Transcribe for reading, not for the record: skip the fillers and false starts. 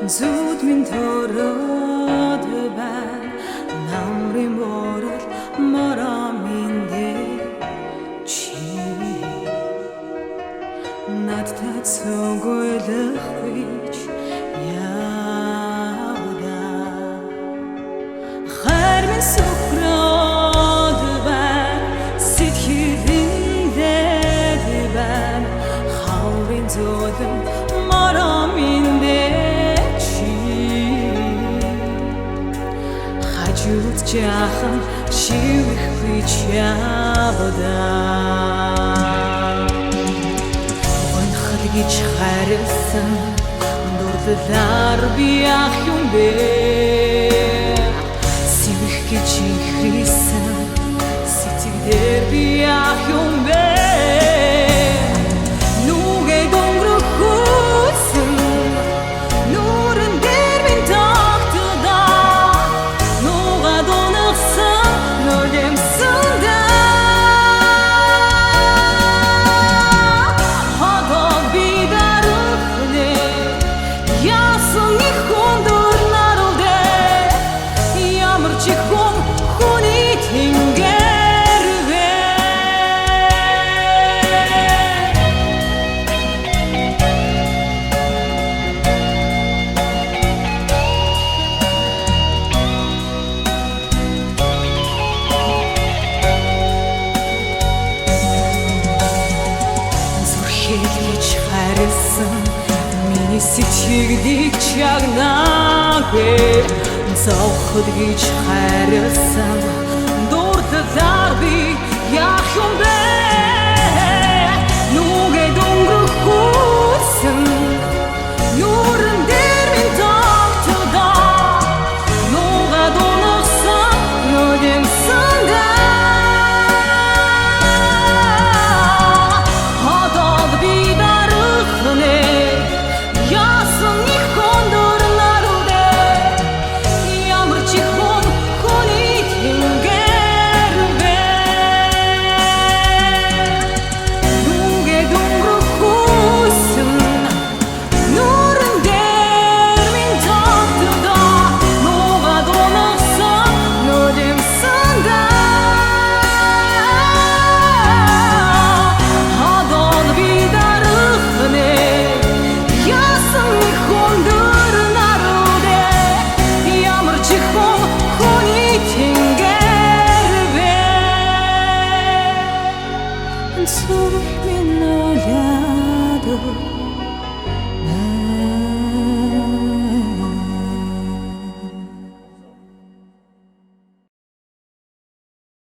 зүүд минь төрөөд байна намрын морол мороо минь чи надтай цогойлох гэж явда хайр минь сөхрөөд байна сэтгэлдээ байна хаврын зөөлөн мороо минь хажууд жаахан шивэх гэж явда унахад гэж хайрласан дурдлаар би ах юм бэ сивэх гэж ихрисэн сэтгэлдээ би ах юм бэ гэж хайрласан миний сэтгэлийг чагнаагүй зовход гэж хайрласан дурдлаар би яах юм бэ нүгэ дөнгөрсөн нүрэн дээр минь тогтдоо нүга дунагсан нүдэм сандаа Суух минь noloado